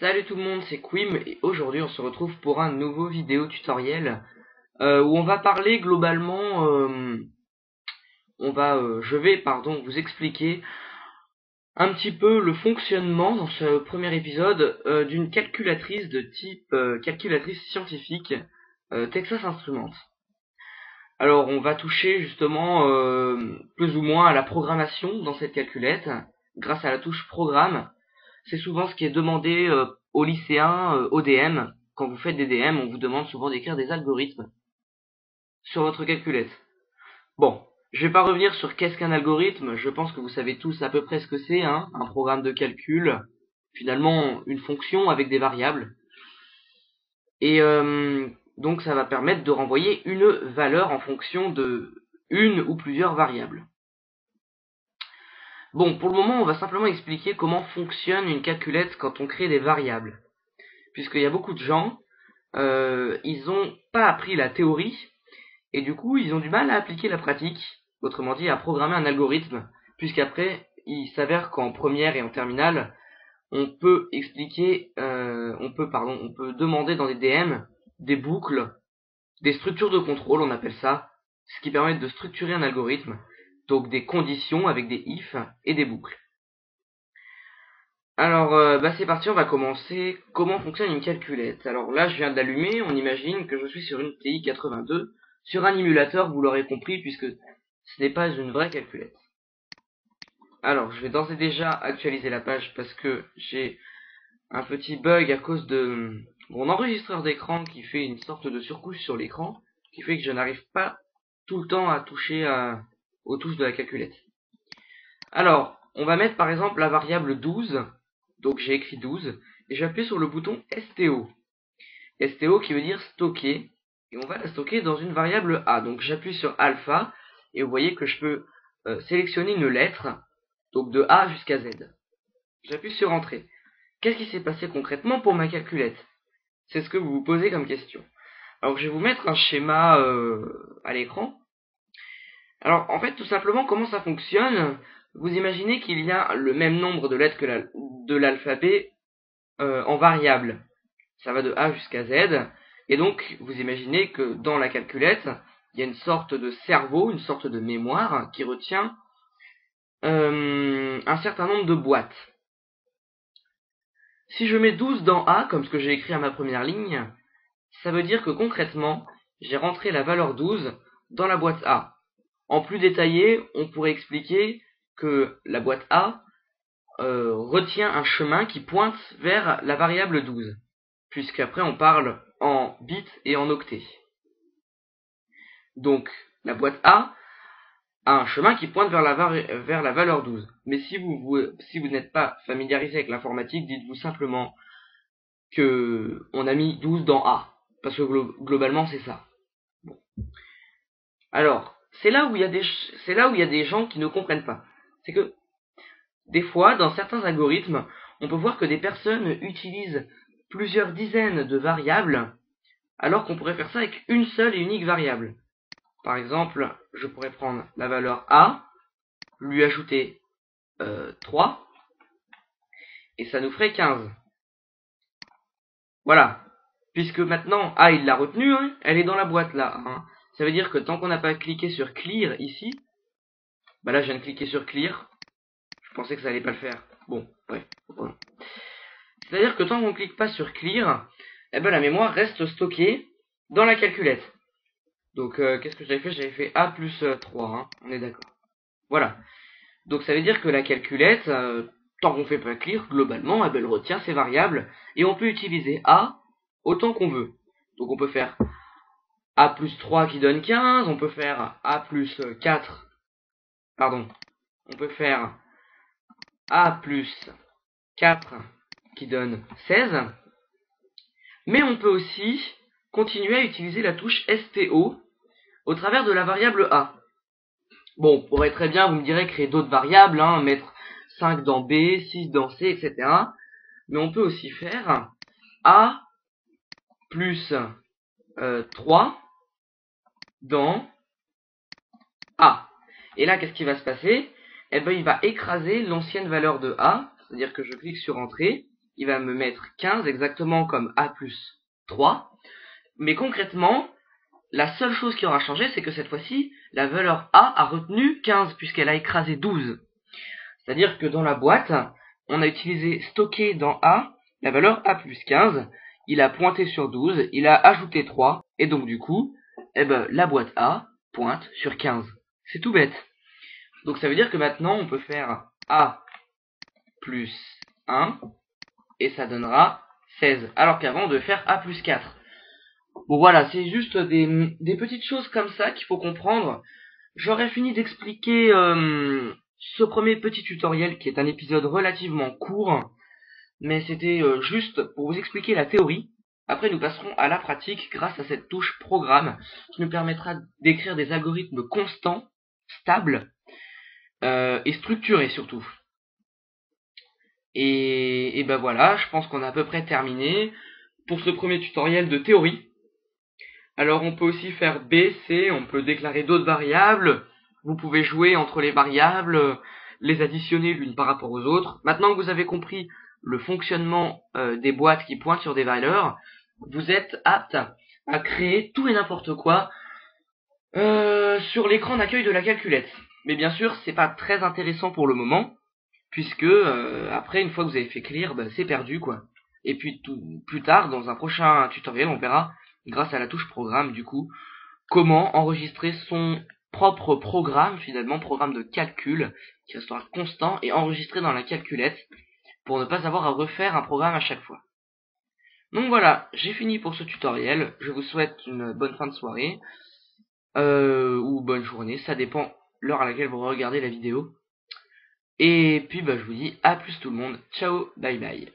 Salut tout le monde, c'est Quim et aujourd'hui on se retrouve pour un nouveau vidéo tutoriel où on va parler globalement, je vais vous expliquer un petit peu le fonctionnement dans ce premier épisode d'une calculatrice de type calculatrice scientifique Texas Instruments. Alors on va toucher justement plus ou moins à la programmation dans cette calculette grâce à la touche programme. C'est souvent ce qui est demandé aux lycéens au DM. Quand vous faites des DM, on vous demande souvent d'écrire des algorithmes sur votre calculette. Bon, je vais pas revenir sur qu'est-ce qu'un algorithme. Je pense que vous savez tous à peu près ce que c'est, hein, un programme de calcul. Finalement, une fonction avec des variables. Et donc ça va permettre de renvoyer une valeur en fonction de une ou plusieurs variables. Bon, pour le moment, on va simplement expliquer comment fonctionne une calculette quand on crée des variables. Puisqu'il y a beaucoup de gens, ils n'ont pas appris la théorie, et du coup, ils ont du mal à appliquer la pratique, autrement dit, à programmer un algorithme, puisqu'après, il s'avère qu'en première et en terminale, on peut demander dans des DM des boucles, des structures de contrôle, on appelle ça, ce qui permet de structurer un algorithme, donc des conditions avec des if et des boucles. Alors, c'est parti, on va commencer. Comment fonctionne une calculette? Alors là, je viens de l'allumer, on imagine que je suis sur une TI 82, sur un émulateur, vous l'aurez compris, puisque ce n'est pas une vraie calculette. Alors, je vais d'ores et déjà actualiser la page parce que j'ai un petit bug à cause de mon enregistreur d'écran qui fait une sorte de surcouche sur l'écran, qui fait que je n'arrive pas tout le temps à toucher aux touches de la calculette. Alors, on va mettre par exemple la variable 12, donc j'ai écrit 12, et j'appuie sur le bouton STO. STO qui veut dire stocker, et on va la stocker dans une variable A. Donc j'appuie sur alpha, et vous voyez que je peux sélectionner une lettre, donc de A jusqu'à Z. J'appuie sur entrée. Qu'est-ce qui s'est passé concrètement pour ma calculette? C'est ce que vous vous posez comme question. Alors je vais vous mettre un schéma à l'écran. Alors en fait tout simplement comment ça fonctionne, vous imaginez qu'il y a le même nombre de lettres que de l'alphabet en variable. Ça va de A jusqu'à Z, et donc vous imaginez que dans la calculette, il y a une sorte de cerveau, une sorte de mémoire qui retient un certain nombre de boîtes. Si je mets 12 dans A, comme ce que j'ai écrit à ma première ligne, ça veut dire que concrètement, j'ai rentré la valeur 12 dans la boîte A. En plus détaillé, on pourrait expliquer que la boîte A retient un chemin qui pointe vers la variable 12, puisqu'après on parle en bits et en octets. Donc la boîte A a un chemin qui pointe vers la valeur 12. Mais si vous n'êtes pas familiarisé avec l'informatique, dites-vous simplement que on a mis 12 dans A, parce que globalement c'est ça. Bon. Alors, c'est là où il y a des gens qui ne comprennent pas. C'est que des fois, dans certains algorithmes, on peut voir que des personnes utilisent plusieurs dizaines de variables, alors qu'on pourrait faire ça avec une seule et unique variable. Par exemple, je pourrais prendre la valeur A, lui ajouter 3, et ça nous ferait 15. Voilà. Puisque maintenant, A, il l'a retenue, hein, elle est dans la boîte là. Hein. Ça veut dire que tant qu'on n'a pas cliqué sur Clear ici, là je viens de cliquer sur Clear, je pensais que ça allait pas le faire. Bon, ouais. Voilà. C'est-à-dire que tant qu'on ne clique pas sur Clear, la mémoire reste stockée dans la calculette. Donc qu'est-ce que j'avais fait? J'avais fait A plus 3, hein, on est d'accord. Voilà. Donc ça veut dire que la calculette, tant qu'on ne fait pas Clear, globalement, elle retient ses variables, et on peut utiliser A autant qu'on veut. Donc on peut faire A plus 3 qui donne 15, on peut faire A plus 4, pardon, on peut faire A plus 4 qui donne 16, mais on peut aussi continuer à utiliser la touche STO au travers de la variable A. Bon, on pourrait très bien, vous me direz, créer d'autres variables, hein, mettre 5 dans B, 6 dans C, etc. Mais on peut aussi faire A plus 3 dans A. Et là, qu'est-ce qui va se passer? Il va écraser l'ancienne valeur de A, c'est-à-dire que je clique sur Entrée, il va me mettre 15 exactement comme a plus 3. Mais concrètement, la seule chose qui aura changé, c'est que cette fois-ci, la valeur a retenu 15 puisqu'elle a écrasé 12. C'est-à-dire que dans la boîte, on a utilisé stocké dans a la valeur a plus 15, il a pointé sur 12, il a ajouté 3, et donc du coup, la boîte a pointe sur 15. C'est tout bête. Donc ça veut dire que maintenant, on peut faire a plus 1, et ça donnera 16. Alors qu'avant, on devait faire a plus 4. Bon voilà, c'est juste des petites choses comme ça qu'il faut comprendre. J'aurais fini d'expliquer ce premier petit tutoriel qui est un épisode relativement court, mais c'était juste pour vous expliquer la théorie. Après, nous passerons à la pratique grâce à cette touche programme qui nous permettra d'écrire des algorithmes constants, stables et structurés surtout. Et ben voilà, je pense qu'on a à peu près terminé pour ce premier tutoriel de théorie. Alors on peut aussi faire B, C, on peut déclarer d'autres variables, vous pouvez jouer entre les variables, les additionner l'une par rapport aux autres. Maintenant que vous avez compris le fonctionnement des boîtes qui pointent sur des valeurs, vous êtes apte à créer tout et n'importe quoi sur l'écran d'accueil de la calculette. Mais bien sûr, c'est pas très intéressant pour le moment, puisque après, une fois que vous avez fait clear, c'est perdu quoi. Et puis plus tard, dans un prochain tutoriel, on verra, grâce à la touche programme du coup, comment enregistrer son propre programme, finalement, programme de calcul, qui restera constant et enregistré dans la calculette, pour ne pas avoir à refaire un programme à chaque fois. Donc voilà, j'ai fini pour ce tutoriel, je vous souhaite une bonne fin de soirée, ou bonne journée, ça dépend l'heure à laquelle vous regardez la vidéo. Et puis je vous dis à plus tout le monde, ciao, bye bye.